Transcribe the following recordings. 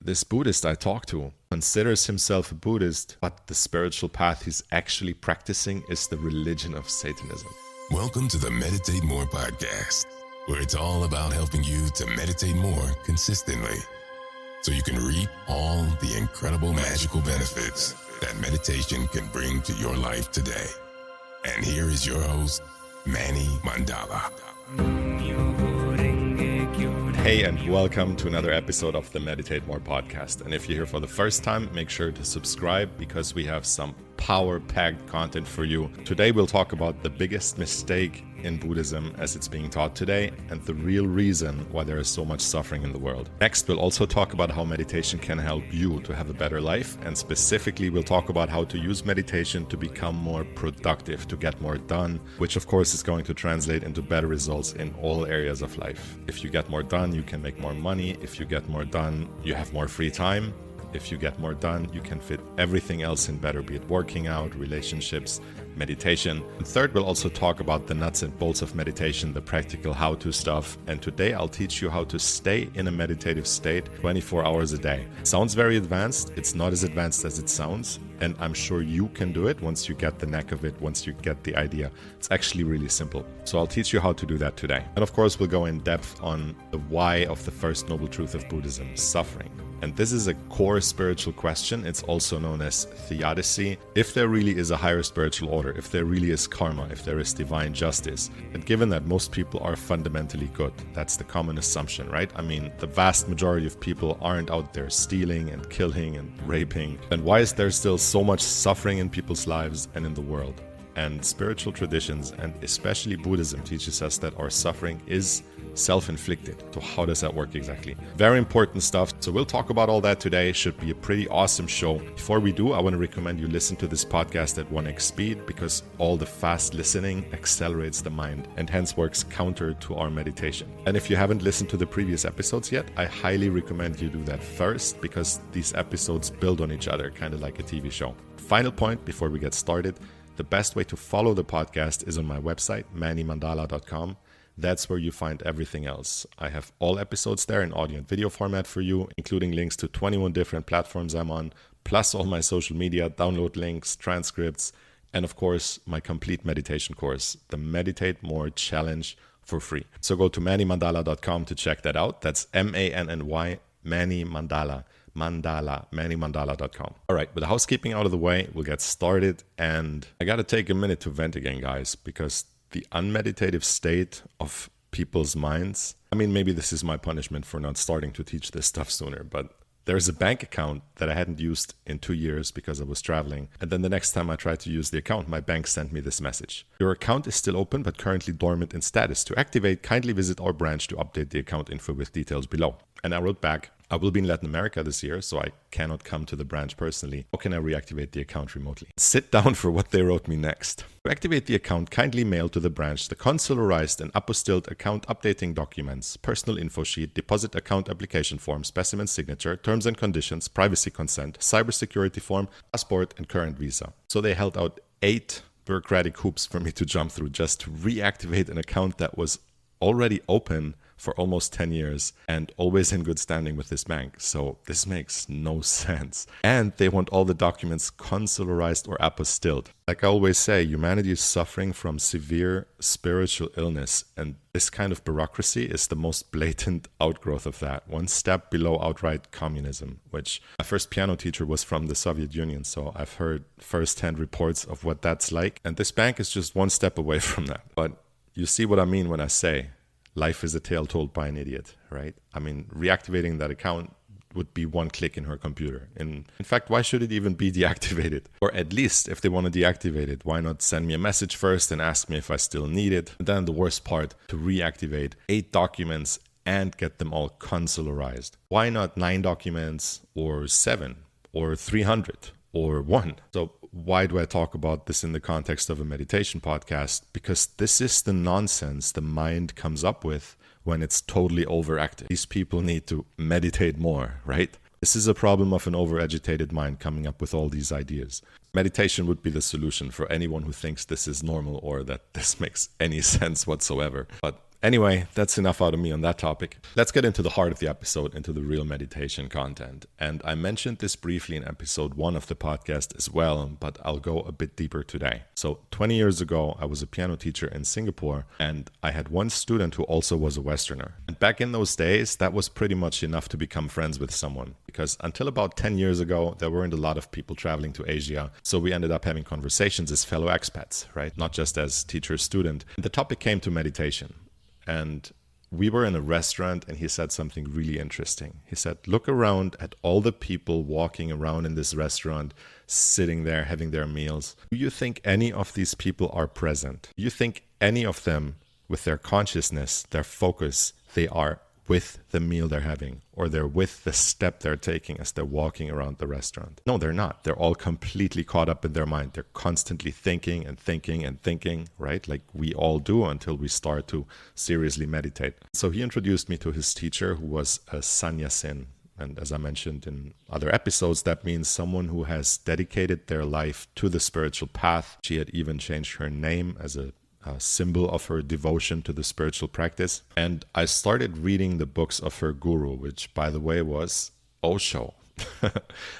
this Buddhist I talked to considers himself a Buddhist, but the spiritual path he's actually practicing is the religion of Satanism. Welcome to the Meditate More podcast, where it's all about helping you to meditate more consistently so you can reap all the incredible magical benefits that meditation can bring to your life today. And here is your host, Manny Mandala. Hey, and welcome to another episode of the Meditate More podcast. And if you're here for the first time, make sure to subscribe because we have some power-packed content for you. Today we'll talk about the biggest mistake in Buddhism as it's being taught today and the real reason why there is so much suffering in the world. Next, we'll also talk about how meditation can help you to have a better life, and specifically we'll talk about how to use meditation to become more productive, to get more done, which of course is going to translate into better results in all areas of life. If you get more done, you can make more money. If you get more done, you have more free time. If you get more done, you can fit everything else in better, be it working out, relationships, meditation. And third, we'll also talk about the nuts and bolts of meditation, the practical how-to stuff. And today I'll teach you how to stay in a meditative state 24 hours a day. It sounds very advanced. It's not as advanced as it sounds. And I'm sure you can do it once you get the knack of it, once you get the idea. It's actually really simple. So I'll teach you how to do that today. And of course, we'll go in depth on the why of the first noble truth of Buddhism, suffering. And this is a core spiritual question. It's also known as theodicy. If there really is a higher spiritual order, if there really is karma, if there is divine justice, and given that most people are fundamentally good, that's the common assumption, right? I mean, the vast majority of people aren't out there stealing and killing and raping. Then why is there still so much suffering in people's lives and in the world? And spiritual traditions, and especially Buddhism, teaches us that our suffering is self-inflicted. So how does that work exactly? Very important stuff. So we'll talk about all that today. Should be a pretty awesome show. Before we do, I want to recommend you listen to this podcast at 1x speed because all the fast listening accelerates the mind and hence works counter to our meditation. And if you haven't listened to the previous episodes yet, I highly recommend you do that first because these episodes build on each other, kind of like a TV show. Final point before we get started. The best way to follow the podcast is on my website, mannymandala.com. That's where you find everything else. I have all episodes there in audio and video format for you, including links to 21 different platforms I'm on, plus all my social media, download links, transcripts, and of course, my complete meditation course, the Meditate More Challenge, for free. So go to mannymandala.com to check that out. That's M-A-N-N-Y, Manny Mandala. mannymandala.com. All right, with the housekeeping out of the way, we'll get started. And I got to take a minute to vent again, guys, because the unmeditative state of people's minds, I mean, maybe this is my punishment for not starting to teach this stuff sooner, but there's a bank account that I hadn't used in 2 years because I was traveling. And then the next time I tried to use the account, my bank sent me this message. Your account is still open, but currently dormant in status. To activate, kindly visit our branch to update the account info with details below. And I wrote back, I will be in Latin America this year, so I cannot come to the branch personally. How can I reactivate the account remotely? Sit down for what they wrote me next. To activate the account, kindly mail to the branch the consularized and apostilled account updating documents, personal info sheet, deposit account application form, specimen signature, terms and conditions, privacy consent, cybersecurity form, passport, and current visa. So they held out 8 bureaucratic hoops for me to jump through just to reactivate an account that was already open for almost 10 years and always in good standing with this bank. So this makes no sense. And they want all the documents consularized or apostilled. Like I always say, humanity is suffering from severe spiritual illness, and this kind of bureaucracy is the most blatant outgrowth of that. One step below outright communism, which my first piano teacher was from the Soviet Union, so I've heard firsthand reports of what that's like. And this bank is just one step away from that. But you see what I mean when I say life is a tale told by an idiot, right? I mean, reactivating that account would be one click in her computer. In fact, why should it even be deactivated? Or at least, if they want to deactivate it, why not send me a message first and ask me if I still need it? And then the worst part, to reactivate 8 documents and get them all consularized. Why not 9 documents or 7 or 300 or 1? So why do I talk about this in the context of a meditation podcast? Because this is the nonsense the mind comes up with when it's totally overactive. These people need to meditate more, right? This is a problem of an overagitated mind coming up with all these ideas. Meditation would be the solution for anyone who thinks this is normal or that this makes any sense whatsoever. But Anyway, that's enough out of me on that topic. Let's get into the heart of the episode, into the real meditation content. And I mentioned this briefly in episode 1 of the podcast as well, but I'll go a bit deeper today. So 20 years ago, I was a piano teacher in Singapore, and I had one student who also was a Westerner. And back in those days, that was pretty much enough to become friends with someone. Because until about 10 years ago, there weren't a lot of people traveling to Asia. So we ended up having conversations as fellow expats, right? Not just as teacher-student. And the topic came to meditation. And we were in a restaurant and he said something really interesting. He said, look around at all the people walking around in this restaurant, sitting there, having their meals. Do you think any of these people are present? Do you think any of them, with their consciousness, their focus, they are with the meal they're having, or they're with the step they're taking as they're walking around the restaurant? No, they're not. They're all completely caught up in their mind. They're constantly thinking and thinking and thinking, right? Like we all do until we start to seriously meditate. So he introduced me to his teacher, who was a sannyasin. And as I mentioned in other episodes, that means someone who has dedicated their life to the spiritual path. She had even changed her name as a symbol of her devotion to the spiritual practice. And I started reading the books of her guru, which, by the way, was Osho.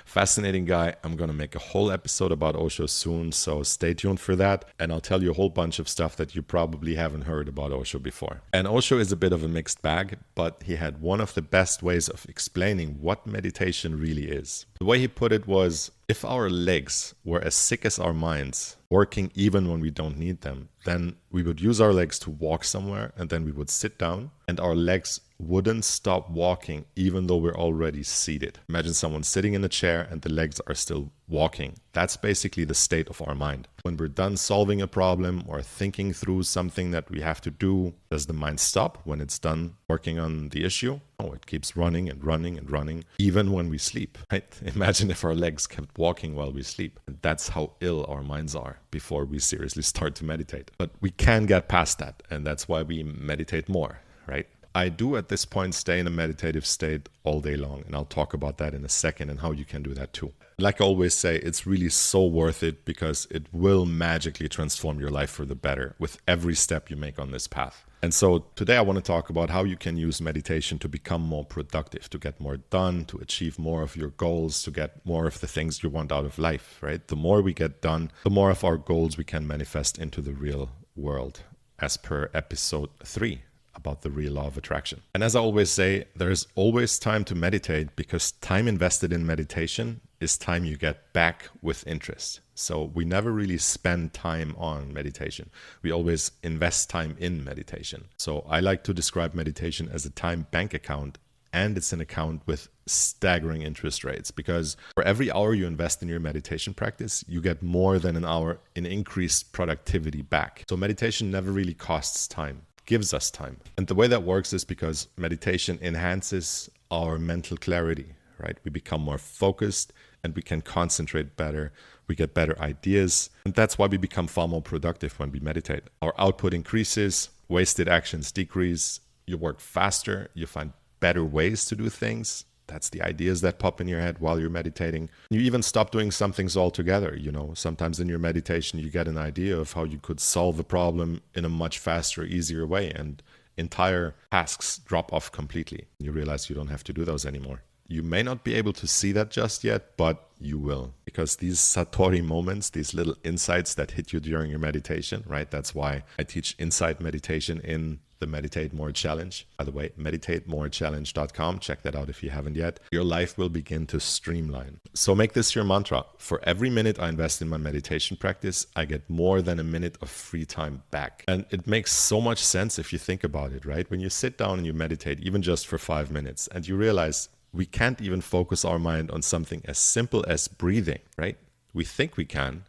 Fascinating guy. I'm going to make a whole episode about Osho soon, so stay tuned for that. And I'll tell you a whole bunch of stuff that you probably haven't heard about Osho before. And Osho is a bit of a mixed bag, but he had one of the best ways of explaining what meditation really is. The way he put it was, if our legs were as sick as our minds, working even when we don't need them, then we would use our legs to walk somewhere, and then we would sit down and our legs wouldn't stop walking even though we're already seated. Imagine someone sitting in a chair and the legs are still walking. That's basically the state of our mind. When we're done solving a problem or thinking through something that we have to do, does the mind stop when it's done working on the issue? No, it keeps running and running and running, even when we sleep, right? Imagine if our legs kept walking while we sleep. And that's how ill our minds are before we seriously start to meditate. But we can get past that, and that's why we meditate more, right? I do at this point stay in a meditative state all day long, and I'll talk about that in a second and how you can do that too. Like I always say, it's really so worth it because it will magically transform your life for the better with every step you make on this path. And so today I want to talk about how you can use meditation to become more productive, to get more done, to achieve more of your goals, to get more of the things you want out of life, right? The more we get done, the more of our goals we can manifest into the real world, as per episode 3. About the real law of attraction. And as I always say, there's always time to meditate because time invested in meditation is time you get back with interest. So we never really spend time on meditation. We always invest time in meditation. So I like to describe meditation as a time bank account, and it's an account with staggering interest rates because for every hour you invest in your meditation practice, you get more than an hour in increased productivity back. So meditation never really costs time. Gives us time. And the way that works is because meditation enhances our mental clarity, right? We become more focused and we can concentrate better. We get better ideas. And that's why we become far more productive when we meditate. Our output increases, wasted actions decrease, you work faster, you find better ways to do things. That's the ideas that pop in your head while you're meditating. You even stop doing some things altogether. You know, sometimes in your meditation, you get an idea of how you could solve a problem in a much faster, easier way. And entire tasks drop off completely. You realize you don't have to do those anymore. You may not be able to see that just yet, but you will. Because these Satori moments, these little insights that hit you during your meditation, right? That's why I teach insight meditation in the Meditate More Challenge. By the way, meditatemorechallenge.com. Check that out if you haven't yet. Your life will begin to streamline. So make this your mantra. For every minute I invest in my meditation practice, I get more than a minute of free time back. And it makes so much sense if you think about it, right? When you sit down and you meditate, even just for 5 minutes, and you realize we can't even focus our mind on something as simple as breathing, right? We think we can.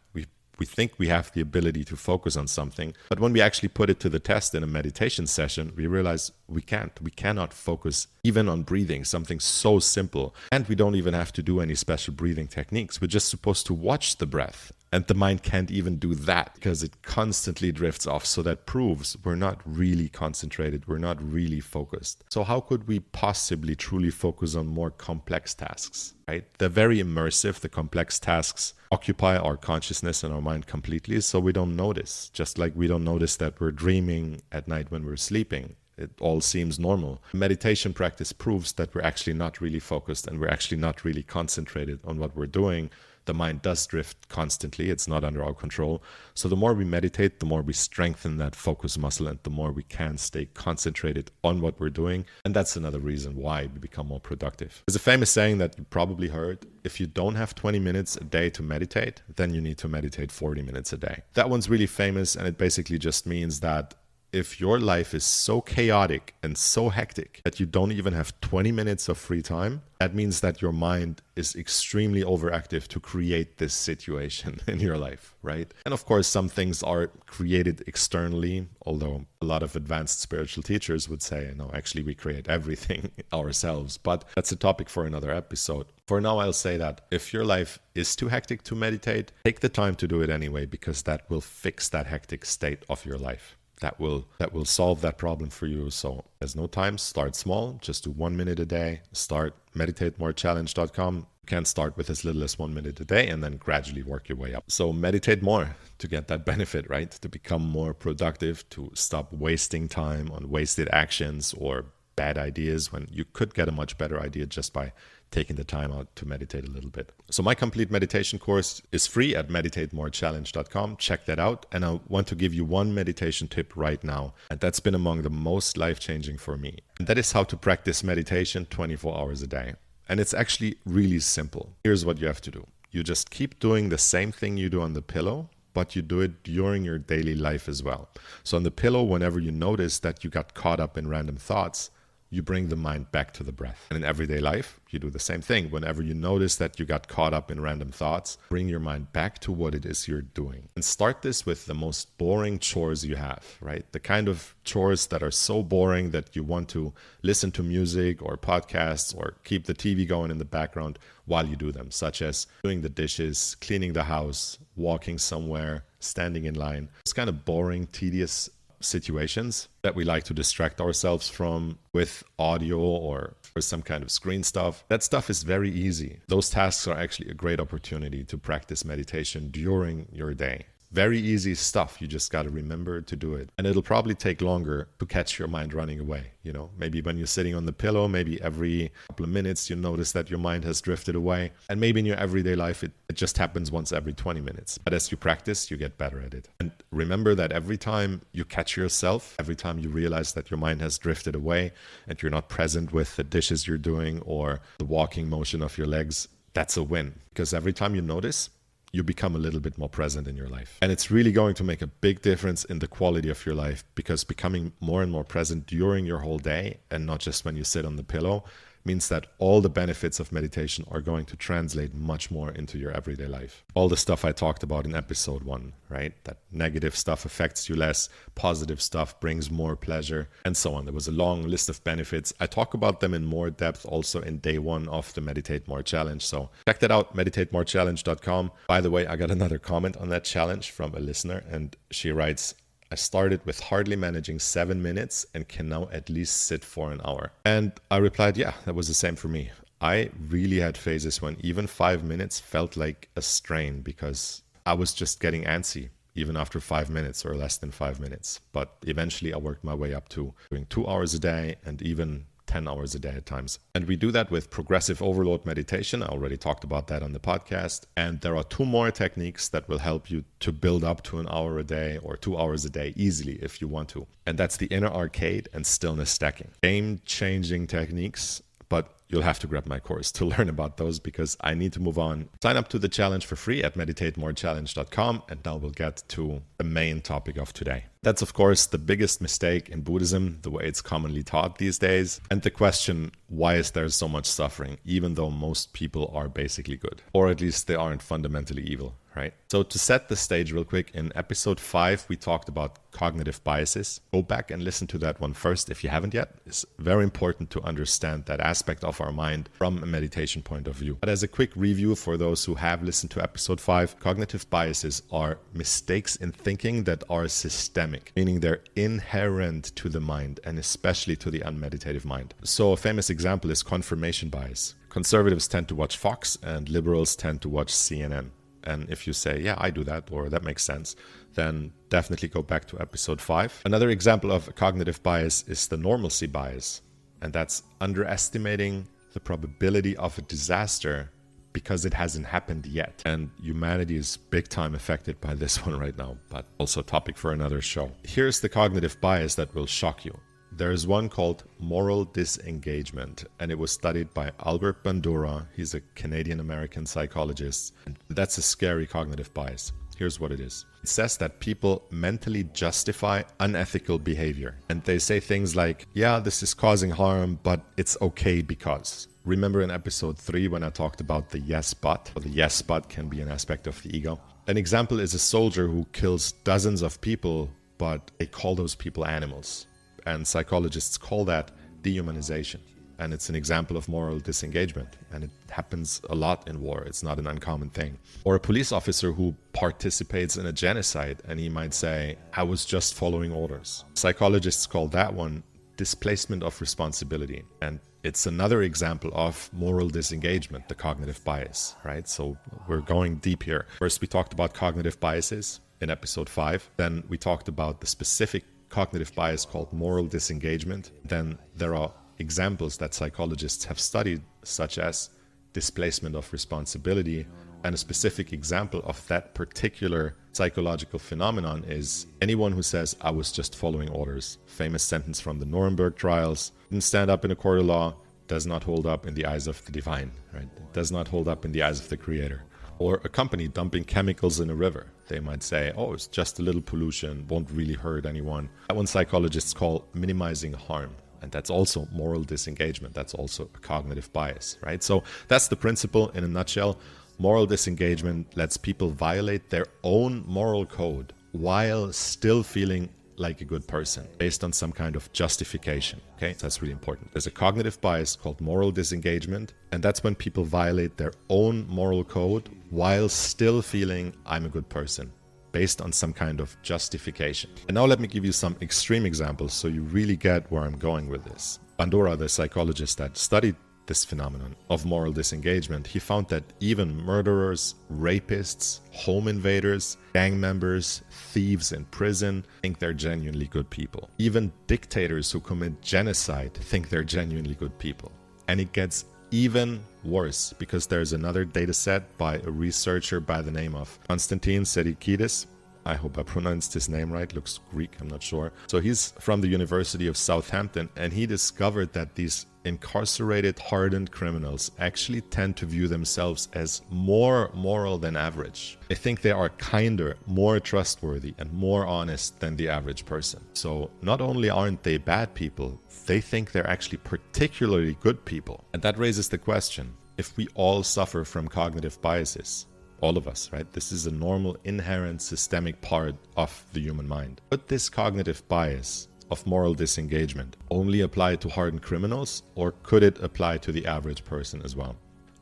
We think we have the ability to focus on something, but when we actually put it to the test in a meditation session, we realize we can't. We cannot focus even on breathing, something so simple. And we don't even have to do any special breathing techniques. We're just supposed to watch the breath. And the mind can't even do that because it constantly drifts off. So that proves we're not really concentrated. We're not really focused. So how could we possibly truly focus on more complex tasks, right? They're very immersive. The complex tasks occupy our consciousness and our mind completely. So we don't notice, just like we don't notice that we're dreaming at night when we're sleeping. It all seems normal. Meditation practice proves that we're actually not really focused and we're actually not really concentrated on what we're doing. The mind does drift constantly. It's not under our control. So the more we meditate, the more we strengthen that focus muscle and the more we can stay concentrated on what we're doing. And that's another reason why we become more productive. There's a famous saying that you probably heard: if you don't have 20 minutes a day to meditate, then you need to meditate 40 minutes a day. That one's really famous, and it basically just means that if your life is so chaotic and so hectic that you don't even have 20 minutes of free time, that means that your mind is extremely overactive to create this situation in your life, right? And of course, some things are created externally, although a lot of advanced spiritual teachers would say, no, actually we create everything ourselves. But that's a topic for another episode. For now, I'll say that if your life is too hectic to meditate, take the time to do it anyway, because that will fix that hectic state of your life. That will solve that problem for you. So there's no time. Start small. Just do 1 minute a day. Start meditatemorechallenge.com. You can start with as little as 1 minute a day and then gradually work your way up. So meditate more to get that benefit, right? To become more productive, to stop wasting time on wasted actions or bad ideas when you could get a much better idea just by taking the time out to meditate a little bit. So my complete meditation course is free at meditatemorechallenge.com. Check that out. And I want to give you one meditation tip right now. And that's been among the most life-changing for me. And that is how to practice meditation 24 hours a day. And it's actually really simple. Here's what you have to do. You just keep doing the same thing you do on the pillow, but you do it during your daily life as well. So on the pillow, whenever you notice that you got caught up in random thoughts, you bring the mind back to the breath. And in everyday life, you do the same thing. Whenever you notice that you got caught up in random thoughts, bring your mind back to what it is you're doing. And start this with the most boring chores you have, right? The kind of chores that are so boring that you want to listen to music or podcasts or keep the TV going in the background while you do them, such as doing the dishes, cleaning the house, walking somewhere, standing in line. It's kind of boring, tedious situations that we like to distract ourselves from with audio or some kind of screen stuff. That stuff is very easy. Those tasks are actually a great opportunity to practice meditation during your day. Very easy stuff. You just got to remember to do it. And it'll probably take longer to catch your mind running away. You know, maybe when you're sitting on the pillow, maybe every couple of minutes you notice that your mind has drifted away. And maybe in your everyday life, it just happens once every 20 minutes. But as you practice, you get better at it. And remember that every time you catch yourself, every time you realize that your mind has drifted away and you're not present with the dishes you're doing or the walking motion of your legs, that's a win. Because every time you notice, you become a little bit more present in your life. And it's really going to make a big difference in the quality of your life, because becoming more and more present during your whole day and not just when you sit on the pillow means that all the benefits of meditation are going to translate much more into your everyday life. All the stuff I talked about in episode 1, right? That negative stuff affects you less, positive stuff brings more pleasure, and so on. There was a long list of benefits. I talk about them in more depth also in day 1 of the Meditate More Challenge. So check that out, meditatemorechallenge.com. By the way, I got another comment on that challenge from a listener, and she writes, I started with hardly managing 7 minutes and can now at least sit for an hour. And I replied, yeah, that was the same for me. I really had phases when even 5 minutes felt like a strain because I was just getting antsy even after 5 minutes or less than 5 minutes. But eventually I worked my way up to doing 2 hours a day and even 10 hours a day at times. And we do that with progressive overload meditation. I already talked about that on the podcast. And there are 2 more techniques that will help you to build up to an hour a day or 2 hours a day easily if you want to. And that's the inner arcade and stillness stacking. Game-changing techniques, but you'll have to grab my course to learn about those because I need to move on. Sign up to the challenge for free at meditatemorechallenge.com, and now we'll get to the main topic of today. That's, of course, the biggest mistake in Buddhism, the way it's commonly taught these days, and the question, why is there so much suffering, even though most people are basically good, or at least they aren't fundamentally evil, right? So to set the stage real quick, in episode 5, we talked about cognitive biases. Go back and listen to that one first if you haven't yet. It's very important to understand that aspect of our mind from a meditation point of view. But as a quick review for those who have listened to episode 5, cognitive biases are mistakes in thinking that are systemic, meaning they're inherent to the mind and especially to the unmeditative mind. So a famous example is confirmation bias. Conservatives tend to watch Fox and liberals tend to watch CNN. And if you say, yeah, I do that, or that makes sense, then definitely go back to episode 5. Another example of a cognitive bias is the normalcy bias. And that's underestimating the probability of a disaster because it hasn't happened yet. And humanity is big time affected by this one right now, but also a topic for another show. Here's the cognitive bias that will shock you. There is one called moral disengagement, and it was studied by Albert Bandura. He's a Canadian-American psychologist. And that's a scary cognitive bias. Here's what it is. It says that people mentally justify unethical behavior. And they say things like, yeah, this is causing harm, but it's okay because. Remember in episode 3 when I talked about the yes but? Or the yes but can be an aspect of the ego. An example is a soldier who kills dozens of people, but they call those people animals. And psychologists call that dehumanization. And it's an example of moral disengagement. And it happens a lot in war. It's not an uncommon thing. Or a police officer who participates in a genocide, and he might say, I was just following orders. Psychologists call that one displacement of responsibility. And it's another example of moral disengagement, the cognitive bias, right? So we're going deep here. First, we talked about cognitive biases in episode 5. Then we talked about the specific cognitive bias called moral disengagement. Then there are examples that psychologists have studied, such as displacement of responsibility. And a specific example of that particular psychological phenomenon is anyone who says, I was just following orders. Famous sentence from the Nuremberg trials. Didn't stand up in a court of law, does not hold up in the eyes of the divine, right? It does not hold up in the eyes of the creator. Or a company dumping chemicals in a river. They might say, oh, it's just a little pollution, won't really hurt anyone. That one psychologists call minimizing harm. And that's also moral disengagement. That's also a cognitive bias, right? So that's the principle in a nutshell. Moral disengagement lets people violate their own moral code while still feeling like a good person based on some kind of justification. Okay, that's really important. There's a cognitive bias called moral disengagement, and that's when people violate their own moral code while still feeling I'm a good person based on some kind of justification. And now let me give you some extreme examples so you really get where I'm going with this. Bandura, the psychologist that studied this phenomenon of moral disengagement, he found that even murderers, rapists, home invaders, gang members, thieves in prison think they're genuinely good people. Even dictators who commit genocide think they're genuinely good people. And it gets even worse because there's another data set by a researcher by the name of Konstantin Sedikidis. I hope I pronounced his name right. Looks Greek, I'm not sure. So he's from the University of Southampton, and he discovered that these incarcerated, hardened criminals actually tend to view themselves as more moral than average. They think they are kinder, more trustworthy, and more honest than the average person. So not only aren't they bad people, they think they're actually particularly good people. And that raises the question, if we all suffer from cognitive biases, all of us, right? This is a normal, inherent, systemic part of the human mind. Could this cognitive bias of moral disengagement only apply to hardened criminals, or could it apply to the average person as well?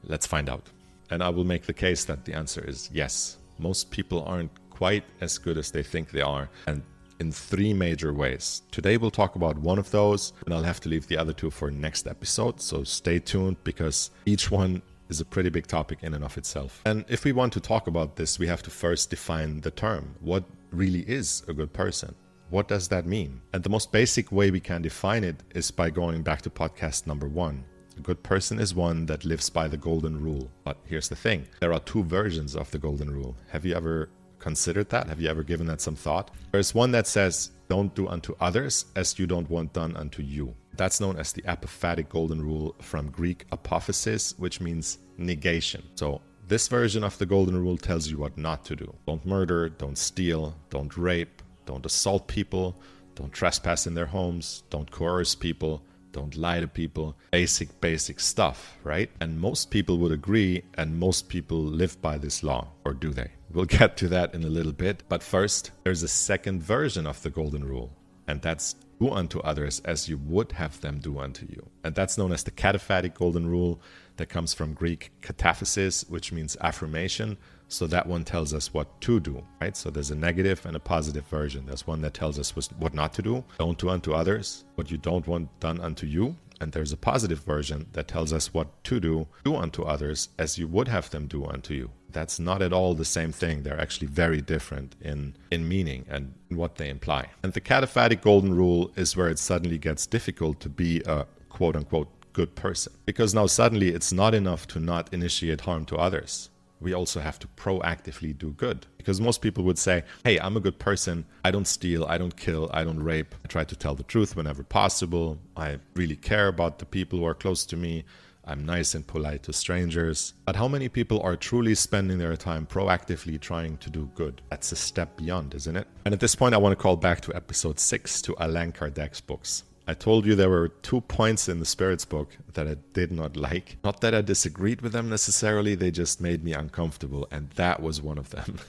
Let's find out. And I will make the case that the answer is yes. Most people aren't quite as good as they think they are, and in 3 major ways. Today we'll talk about one of those, and I'll have to leave the other 2 for next episode, so stay tuned because each one is a pretty big topic in and of itself. And if we want to talk about this, we have to first define the term. What really is a good person? What does that mean? And the most basic way we can define it is by going back to podcast number 1. A good person is one that lives by the golden rule. But here's the thing. There are 2 versions of the golden rule. Have you ever considered that? Have you ever given that some thought? There's one that says, don't do unto others as you don't want done unto you. That's known as the apophatic golden rule, from Greek apophasis, which means negation. So this version of the golden rule tells you what not to do. Don't murder, don't steal, don't rape, don't assault people, don't trespass in their homes, don't coerce people, don't lie to people. Basic stuff, right? And most people would agree, and most people live by this law. Or do they? We'll get to that in a little bit. But first, there's a second version of the golden rule, and that's do unto others as you would have them do unto you. And that's known as the cataphatic golden rule, that comes from Greek kataphasis, which means affirmation. So that one tells us what to do, right? So there's a negative and a positive version. There's one that tells us what not to do. Don't do unto others what you don't want done unto you. And there's a positive version that tells us what to do unto others as you would have them do unto you. That's not at all the same thing. They're actually very different in meaning and what they imply. And the cataphatic golden rule is where it suddenly gets difficult to be a quote-unquote good person. Because now suddenly it's not enough to not initiate harm to others. We also have to proactively do good. Because most people would say, hey, I'm a good person. I don't steal, I don't kill, I don't rape. I try to tell the truth whenever possible. I really care about the people who are close to me. I'm nice and polite to strangers. But how many people are truly spending their time proactively trying to do good? That's a step beyond, isn't it? And at this point, I want to call back to episode 6, to Allan Kardec's books. I told you there were 2 points in the Spirits book that I did not like. Not that I disagreed with them necessarily, they just made me uncomfortable, and that was one of them.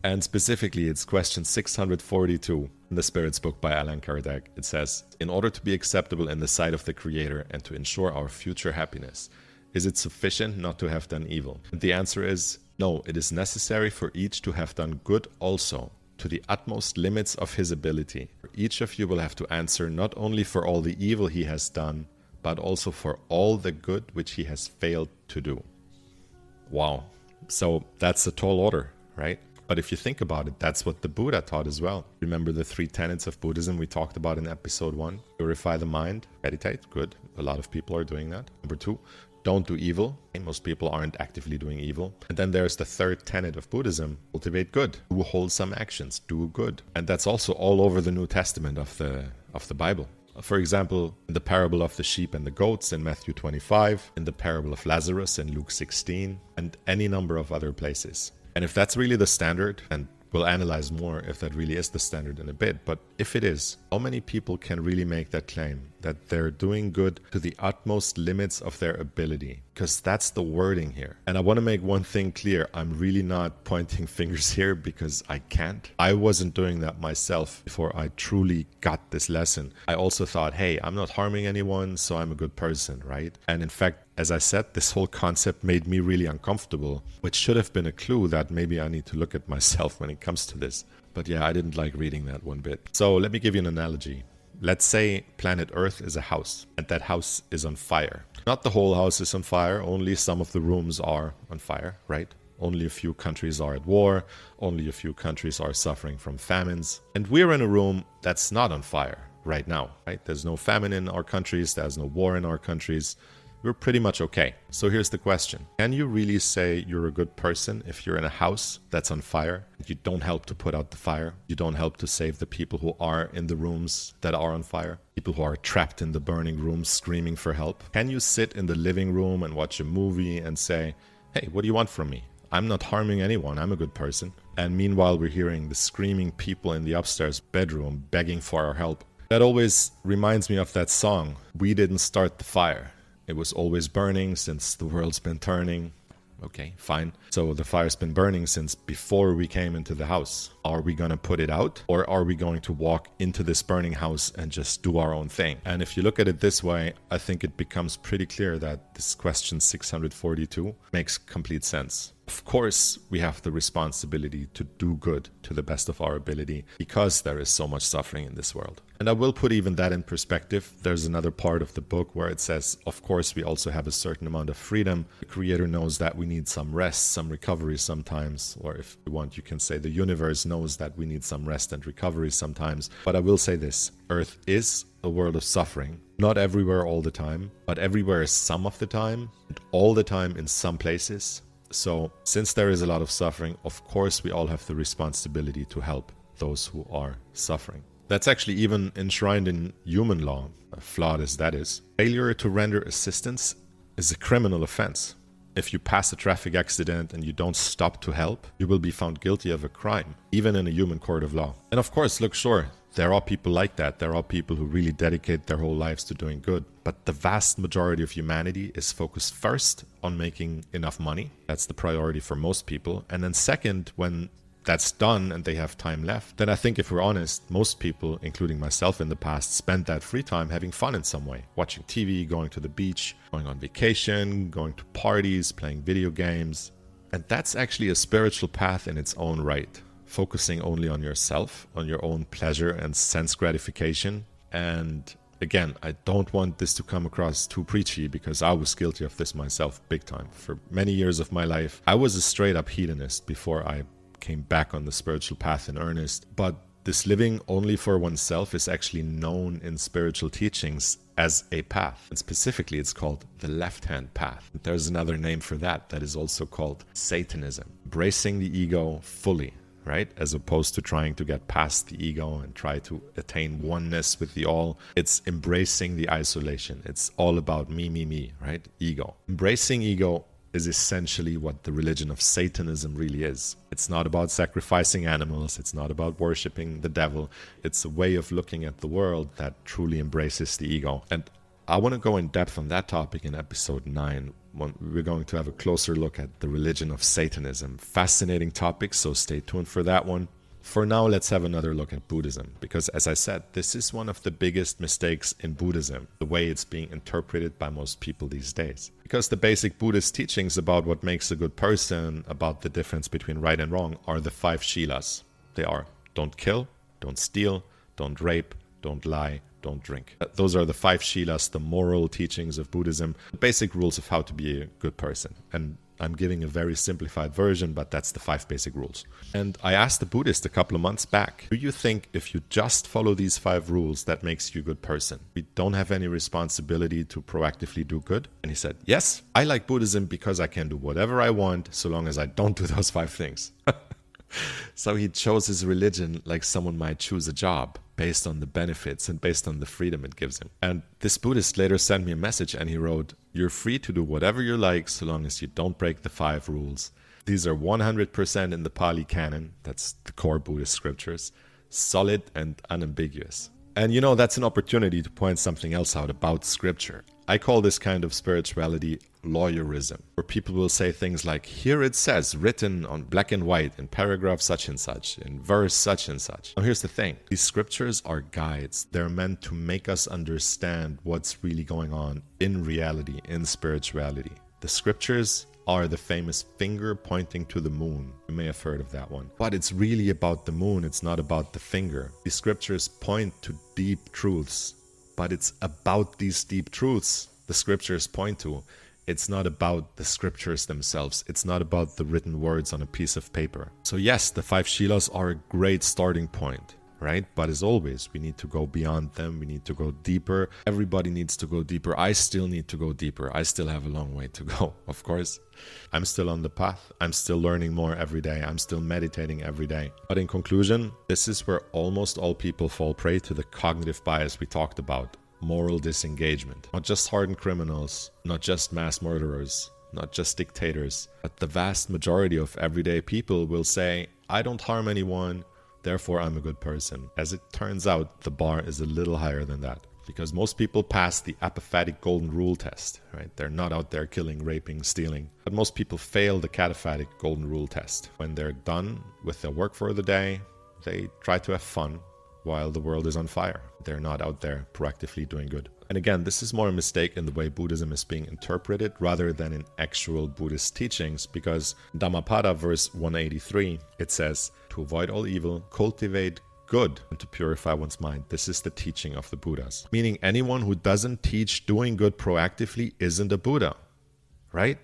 And specifically, it's question 642 in the Spirits book by Allan Kardec. It says, in order to be acceptable in the sight of the Creator and to ensure our future happiness, is it sufficient not to have done evil? And the answer is, no, it is necessary for each to have done good also, to the utmost limits of his ability. Each of you will have to answer not only for all the evil he has done, but also for all the good which he has failed to do. Wow. So that's a tall order, right? But if you think about it, that's what the Buddha taught as well. Remember the 3 tenets of Buddhism we talked about in episode 1? Purify the mind, meditate, good. A lot of people are doing that. Number 2, don't do evil. Most people aren't actively doing evil. And then there's the 3rd tenet of Buddhism, cultivate good. Do wholesome actions, do good. And that's also all over the New Testament of the Bible. For example, in the parable of the sheep and the goats in Matthew 25, in the parable of Lazarus in Luke 16, and any number of other places. And if that's really the standard, and we'll analyze more if that really is the standard in a bit, but if it is, how many people can really make that claim that they're doing good to the utmost limits of their ability? Because that's the wording here. And I want to make one thing clear. I'm really not pointing fingers here because I can't. I wasn't doing that myself before I truly got this lesson. I also thought, hey, I'm not harming anyone, so I'm a good person, right? And in fact, as I said, this whole concept made me really uncomfortable, which should have been a clue that maybe I need to look at myself when it comes to this. But yeah, I didn't like reading that one bit. So let me give you an analogy. Let's say planet Earth is a house, and that house is on fire. Not the whole house is on fire, only some of the rooms are on fire, right? Only a few countries are at war, only a few countries are suffering from famines. And we're in a room that's not on fire right now, right? There's no famine in our countries, there's no war in our countries. We're pretty much okay. So here's the question. Can you really say you're a good person if you're in a house that's on fire? You don't help to put out the fire. You don't help to save the people who are in the rooms that are on fire. People who are trapped in the burning rooms screaming for help. Can you sit in the living room and watch a movie and say, hey, what do you want from me? I'm not harming anyone. I'm a good person. And meanwhile, we're hearing the screaming people in the upstairs bedroom begging for our help. That always reminds me of that song, We Didn't Start the Fire. It was always burning since the world's been turning. Okay, fine. So the fire's been burning since before we came into the house. Are we going to put it out? Or are we going to walk into this burning house and just do our own thing? And if you look at it this way, I think it becomes pretty clear that this question 642 makes complete sense. Of course, we have the responsibility to do good to the best of our ability because there is so much suffering in this world. And I will put even that in perspective. There's another part of the book where it says, of course, we also have a certain amount of freedom. The Creator knows that we need some rest, some recovery sometimes. Or if you want, you can say the universe knows that we need some rest and recovery sometimes. But I will say this, Earth is a world of suffering. Not everywhere all the time, but everywhere some of the time, and all the time in some places. So since there is a lot of suffering, of course we all have the responsibility to help those who are suffering. That's actually even enshrined in human law, flawed as that is. Failure to render assistance is a criminal offense. If you pass a traffic accident and you don't stop to help, you will be found guilty of a crime, even in a human court of law. And of course, look, sure, there are people like that. There are people who really dedicate their whole lives to doing good. But the vast majority of humanity is focused first on making enough money. That's the priority for most people. And then second, when that's done and they have time left, then I think if we're honest, most people, including myself in the past, spent that free time having fun in some way. Watching TV, going to the beach, going on vacation, going to parties, playing video games. And that's actually a spiritual path in its own right. Focusing only on yourself, on your own pleasure and sense gratification. And Again, I don't want this to come across too preachy because I was guilty of this myself big time. For many years of my life, I was a straight up hedonist before I came back on the spiritual path in earnest. But this living only for oneself is actually known in spiritual teachings as a path. And specifically, it's called the left-hand path. There's another name for that is also called Satanism. Embracing the ego fully, right? As opposed to trying to get past the ego and try to attain oneness with the all. It's embracing the isolation. It's all about me, right? Ego. Embracing ego is essentially what the religion of Satanism really is. It's not about sacrificing animals. It's not about worshiping the devil. It's a way of looking at the world that truly embraces the ego. And I want to go in depth on that topic in episode 9. When we're going to have a closer look at the religion of Satanism. Fascinating topic, so stay tuned for that one. For now, let's have another look at Buddhism, because as I said, this is one of the biggest mistakes in Buddhism, the way it's being interpreted by most people these days. Because the basic Buddhist teachings about what makes a good person, about the difference between right and wrong, are the 5 shilas. They are: don't kill, don't steal, don't rape, don't lie, don't drink. Those are the 5 shilas, the moral teachings of Buddhism, the basic rules of how to be a good person. And I'm giving a very simplified version, but that's the 5 basic rules. And I asked the Buddhist a couple of months back, do you think if you just follow these 5 rules, that makes you a good person? We don't have any responsibility to proactively do good? And he said, yes, I like Buddhism because I can do whatever I want so long as I don't do those 5 things. So he chose his religion like someone might choose a job, based on the benefits and based on the freedom it gives him. And this Buddhist later sent me a message and he wrote, you're free to do whatever you like so long as you don't break the 5 rules. These are 100% in the Pali Canon, that's the core Buddhist scriptures, solid and unambiguous. And that's an opportunity to point something else out about scripture. I call this kind of spirituality lawyerism, where people will say things like, here it says, written on black and white in paragraph such and such, in verse such and such. Now here's the thing, these scriptures are guides. They're meant to make us understand what's really going on in reality, in spirituality. The scriptures are the famous finger pointing to the moon. You may have heard of that one. But it's really about the moon, it's not about the finger. These scriptures point to deep truths, but it's about these deep truths the scriptures point to. It's not about the scriptures themselves. It's not about the written words on a piece of paper. So yes, the 5 shilas are a great starting point, right? But as always, we need to go beyond them. We need to go deeper. Everybody needs to go deeper. I still need to go deeper. I still have a long way to go, of course. I'm still on the path. I'm still learning more every day. I'm still meditating every day. But in conclusion, this is where almost all people fall prey to the cognitive bias we talked about. Moral disengagement. Not just hardened criminals, not just mass murderers, not just dictators, but the vast majority of everyday people will say, I don't harm anyone, therefore I'm a good person. As it turns out, the bar is a little higher than that. Because most people pass the apophatic golden rule test, right? They're not out there killing, raping, stealing. But most people fail the cataphatic golden rule test. When they're done with their work for the day, they try to have fun while the world is on fire. They're not out there proactively doing good. And again, this is more a mistake in the way Buddhism is being interpreted rather than in actual Buddhist teachings, because Dhammapada verse 183, it says, to avoid all evil, cultivate good and to purify one's mind. This is the teaching of the Buddhas. Meaning anyone who doesn't teach doing good proactively isn't a Buddha, right?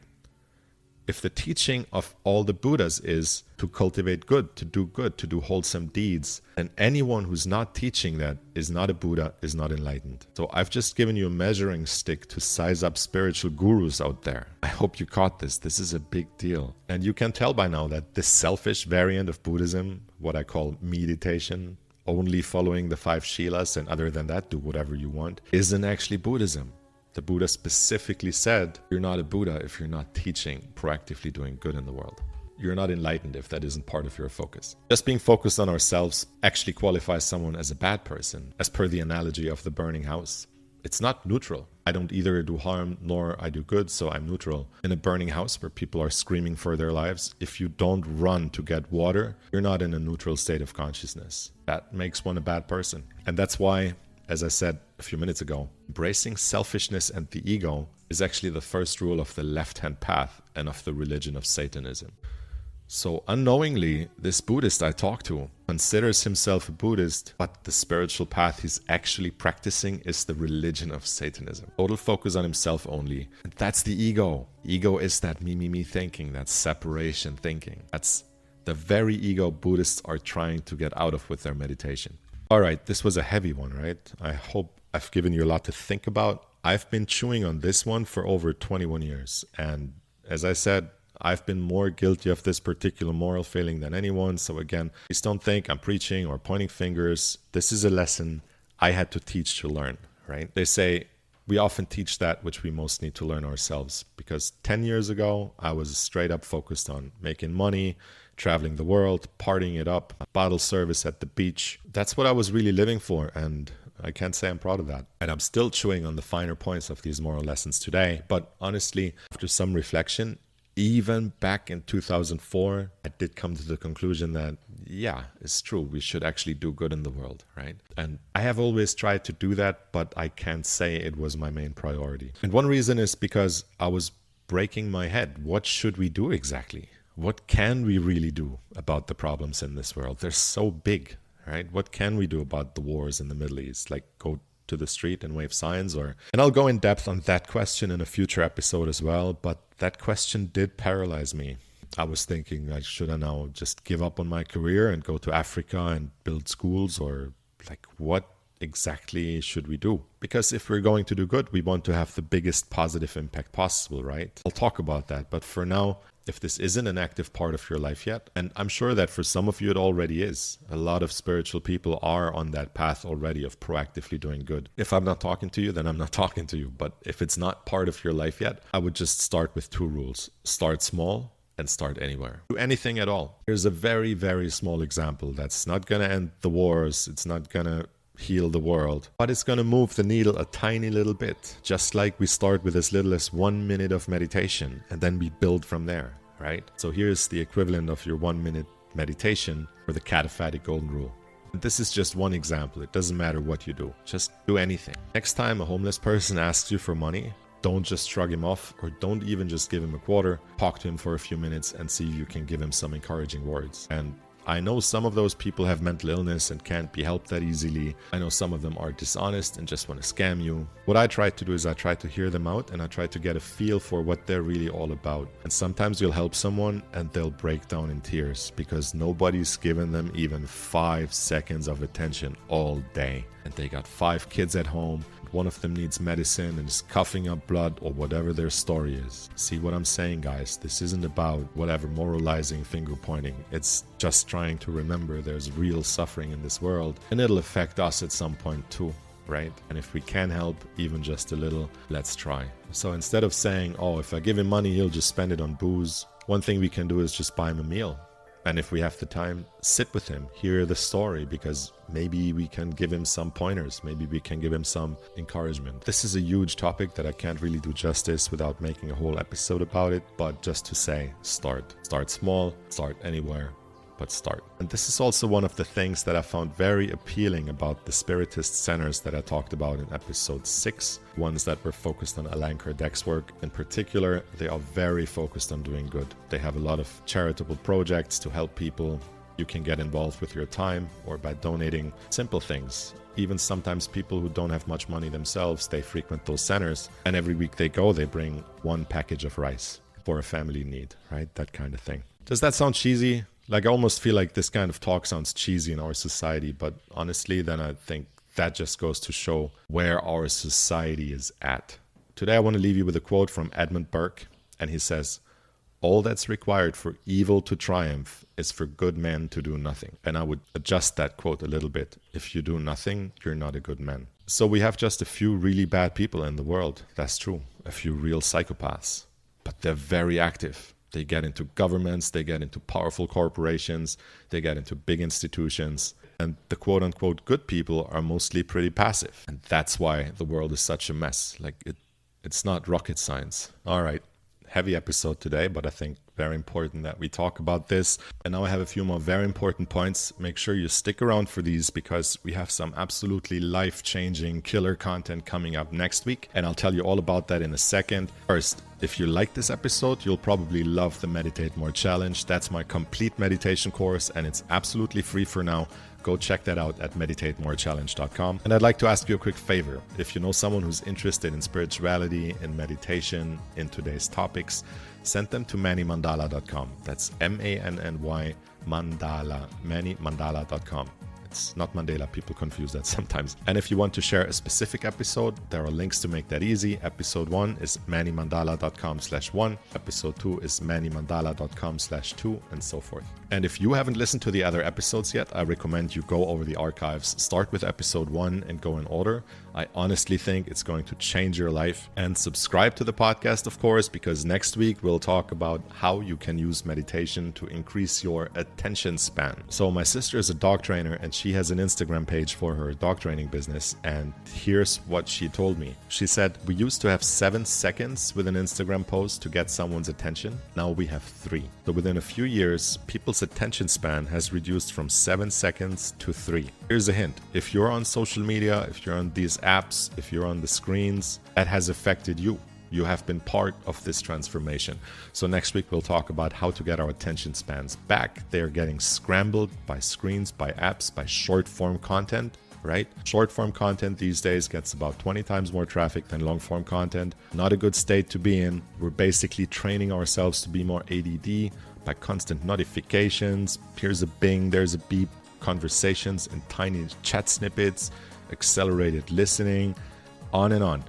If the teaching of all the Buddhas is to cultivate good, to do wholesome deeds, then anyone who's not teaching that is not a Buddha, is not enlightened. So I've just given you a measuring stick to size up spiritual gurus out there. I hope you caught this. This is a big deal. And you can tell by now that this selfish variant of Buddhism, what I call meditation, only following the 5 shilas and other than that, do whatever you want, isn't actually Buddhism. The Buddha specifically said, you're not a Buddha if you're not teaching, proactively doing good in the world. You're not enlightened if that isn't part of your focus. Just being focused on ourselves actually qualifies someone as a bad person, as per the analogy of the burning house. It's not neutral. I don't either do harm nor I do good, so I'm neutral. In a burning house where people are screaming for their lives, if you don't run to get water, you're not in a neutral state of consciousness. That makes one a bad person. And that's why, as I said a few minutes ago, embracing selfishness and the ego is actually the first rule of the left-hand path and of the religion of Satanism. So unknowingly, this Buddhist I talked to considers himself a Buddhist, but the spiritual path he's actually practicing is the religion of Satanism. Total focus on himself only. And that's the ego. Ego is that me thinking, that separation thinking. That's the very ego Buddhists are trying to get out of with their meditation. All right, this was a heavy one, right? I hope I've given you a lot to think about. I've been chewing on this one for over 21 years. And as I said, I've been more guilty of this particular moral failing than anyone. So again, please don't think I'm preaching or pointing fingers. This is a lesson I had to teach to learn, right? They say we often teach that which we most need to learn ourselves. Because 10 years ago, I was straight up focused on making money, traveling the world, partying it up, bottle service at the beach. That's what I was really living for. And I can't say I'm proud of that. And I'm still chewing on the finer points of these moral lessons today. But honestly, after some reflection, even back in 2004, I did come to the conclusion that, yeah, it's true. We should actually do good in the world, right? And I have always tried to do that, but I can't say it was my main priority. And one reason is because I was breaking my head. What should we do exactly? What can we really do about the problems in this world? They're so big, right? What can we do about the wars in the Middle East? Like go to the street and wave signs? And I'll go in depth on that question in a future episode as well. But that question did paralyze me. I was thinking, like, should I now just give up on my career and go to Africa and build schools? Or like, what exactly should we do? Because if we're going to do good, we want to have the biggest positive impact possible, right? I'll talk about that. But for now, if this isn't an active part of your life yet, and I'm sure that for some of you it already is, a lot of spiritual people are on that path already of proactively doing good. If I'm not talking to you, then I'm not talking to you. But if it's not part of your life yet, I would just start with 2 rules. Start small and start anywhere. Do anything at all. Here's a very, very small example that's not going to end the wars. It's not going to heal the world, but it's going to move the needle a tiny little bit. Just like we start with as little as 1 minute of meditation and then we build from there, right? So here's the equivalent of your 1 minute meditation or the cataphatic golden rule. And this is just one example. It doesn't matter what you do. Just do anything. Next time a homeless person asks you for money, don't just shrug him off or don't even just give him a quarter. Talk to him for a few minutes and see if you can give him some encouraging words. And I know some of those people have mental illness and can't be helped that easily. I know some of them are dishonest and just want to scam you. What I try to do is I try to hear them out and I try to get a feel for what they're really all about. And sometimes you'll help someone and they'll break down in tears because nobody's given them even 5 seconds of attention all day. And they got 5 kids at home. One of them needs medicine and is coughing up blood or whatever their story is. See what I'm saying, guys? This isn't about whatever moralizing, finger pointing. It's just trying to remember there's real suffering in this world and it'll affect us at some point too, right? And if we can help even just a little, let's try. So instead of saying, oh, if I give him money, he'll just spend it on booze. One thing we can do is just buy him a meal. And if we have the time, sit with him, hear the story, because maybe we can give him some pointers. Maybe we can give him some encouragement. This is a huge topic that I can't really do justice without making a whole episode about it. But just to say, start. Start small, start anywhere, but start. And this is also one of the things that I found very appealing about the Spiritist centers that I talked about in episode 6, ones that were focused on Allan Kardec's work. In particular, they are very focused on doing good. They have a lot of charitable projects to help people. You can get involved with your time or by donating simple things. Even sometimes people who don't have much money themselves, they frequent those centers, and every week they go, they bring 1 package of rice for a family in need, right? That kind of thing. Does that sound cheesy? Like, I almost feel like this kind of talk sounds cheesy in our society, but honestly, then I think that just goes to show where our society is at. Today, I want to leave you with a quote from Edmund Burke, and he says, "All that's required for evil to triumph is for good men to do nothing." And I would adjust that quote a little bit. If you do nothing, you're not a good man. So we have just a few really bad people in the world. That's true. A few real psychopaths. But they're very active. They get into governments, they get into powerful corporations, they get into big institutions. And the quote-unquote good people are mostly pretty passive. And that's why the world is such a mess. Like, it's not rocket science. All right, heavy episode today, but I think Very important that we talk about this. And now I have a few more very important points. Make sure you stick around for these because we have some absolutely life-changing killer content coming up next week. And I'll tell you all about that in a second. First, if you like this episode, you'll probably love the Meditate More Challenge. That's my complete meditation course and it's absolutely free for now. Go check that out at meditatemorechallenge.com. And I'd like to ask you a quick favor. If you know someone who's interested in spirituality, in meditation, in today's topics, send them to mannymandala.com. That's M-A-N-N-Y Mandala, mannymandala.com. It's not Mandela. People confuse that sometimes. And if you want to share a specific episode, there are links to make that easy. Episode 1 is mannymandala.com/1. Episode 2 is mannymandala.com/2 and so forth. And if you haven't listened to the other episodes yet, I recommend you go over the archives. Start with episode 1 and go in order. I honestly think it's going to change your life. And subscribe to the podcast, of course, because next week we'll talk about how you can use meditation to increase your attention span. So my sister is a dog trainer and she has an Instagram page for her dog training business. And here's what she told me. She said, we used to have 7 seconds with an Instagram post to get someone's attention. Now we have 3. So within a few years, people's attention span has reduced from 7 seconds to 3. Here's a hint. If you're on social media, if you're on these apps, if you're on the screens, that has affected you. You have been part of this transformation. So next week we'll talk about how to get our attention spans back. They're getting scrambled by screens, by apps, by short form content, right? Short form content these days gets about 20 times more traffic than long form content. Not a good state to be in. We're basically training ourselves to be more ADD by constant notifications. Here's a bing, there's a beep, conversations in tiny chat snippets, accelerated listening, on and on.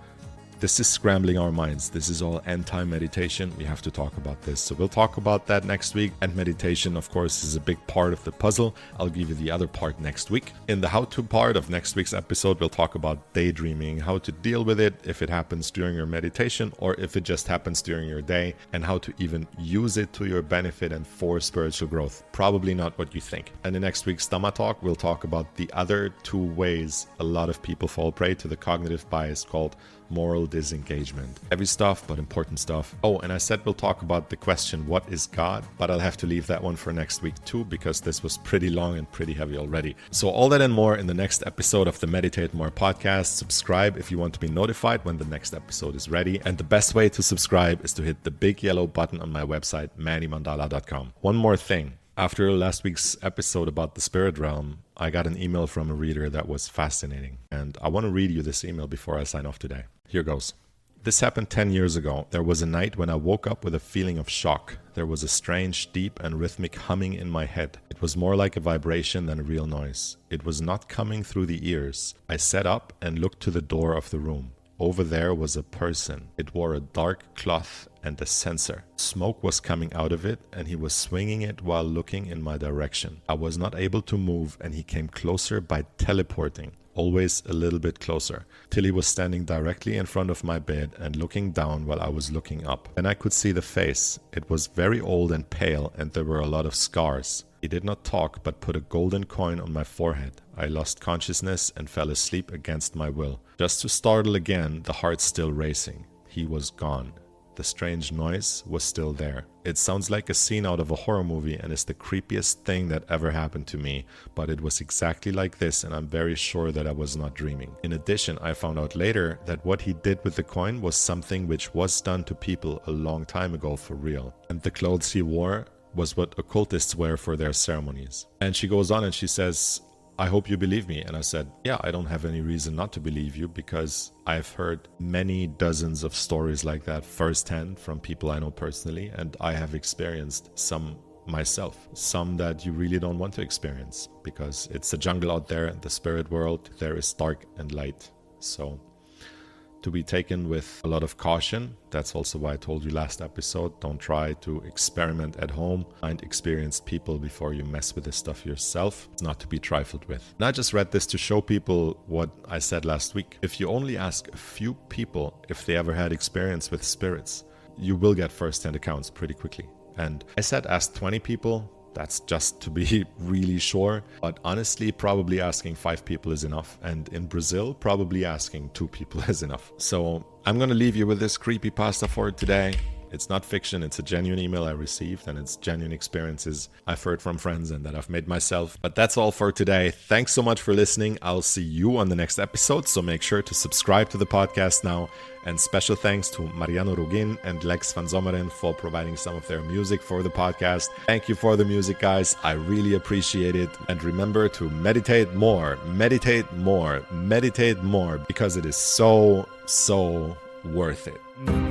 This is scrambling our minds. This is all anti-meditation. We have to talk about this. So we'll talk about that next week. And meditation, of course, is a big part of the puzzle. I'll give you the other part next week. In the how-to part of next week's episode, we'll talk about daydreaming, how to deal with it if it happens during your meditation or if it just happens during your day, and how to even use it to your benefit and for spiritual growth. Probably not what you think. And in next week's Dhamma Talk, we'll talk about the other 2 ways a lot of people fall prey to the cognitive bias called moral disengagement. Heavy stuff, but important stuff. Oh, and I said we'll talk about the question, what is God? But I'll have to leave that one for next week too, because this was pretty long and pretty heavy already. So all that and more in the next episode of the Meditate More podcast. Subscribe if you want to be notified when the next episode is ready. And the best way to subscribe is to hit the big yellow button on my website, mannymandala.com. One more thing. After last week's episode about the spirit realm, I got an email from a reader that was fascinating. And I want to read you this email before I sign off today. Here goes. This happened 10 years ago. There was a night when I woke up with a feeling of shock. There was a strange, deep and rhythmic humming in my head. It was more like a vibration than a real noise. It was not coming through the ears. I sat up and looked to the door of the room. Over there was a person. It wore a dark cloth and a censer. Smoke was coming out of it, and he was swinging it while looking in my direction. I was not able to move, and he came closer by teleporting, always a little bit closer, till he was standing directly in front of my bed and looking down while I was looking up. Then I could see the face. It was very old and pale, and there were a lot of scars. He did not talk, but put a golden coin on my forehead. I lost consciousness and fell asleep against my will. Just to startle again, the heart still racing. He was gone. The strange noise was still there. It sounds like a scene out of a horror movie and is the creepiest thing that ever happened to me, but it was exactly like this, and I'm very sure that I was not dreaming. In addition, I found out later that what he did with the coin was something which was done to people a long time ago for real. And the clothes he wore was what occultists wear for their ceremonies. And she goes on and she says, I hope you believe me. And I said, yeah, I don't have any reason not to believe you, because I've heard many dozens of stories like that firsthand from people I know personally, and I have experienced some myself, some that you really don't want to experience, because it's a jungle out there in the spirit world. There is dark and light. So to be taken with a lot of caution. That's also why I told you last episode, don't try to experiment at home. Find experienced people before you mess with this stuff yourself. It's not to be trifled with. And I just read this to show people what I said last week. If you only ask a few people if they ever had experience with spirits, you will get first-hand accounts pretty quickly. And I said ask 20 people. That's just to be really sure. But honestly, probably asking 5 people is enough. And in Brazil, probably asking 2 people is enough. So I'm going to leave you with this creepypasta for today. It's not fiction, it's a genuine email I received, and it's genuine experiences I've heard from friends and that I've made myself. But that's all for today. Thanks so much for listening. I'll see you on the next episode, so make sure to subscribe to the podcast now. And special thanks to Mariano Rugin and Lex van Zommeren for providing some of their music for the podcast. Thank you for the music, guys. I really appreciate it. And remember to meditate more, meditate more, meditate more, because it is so worth it.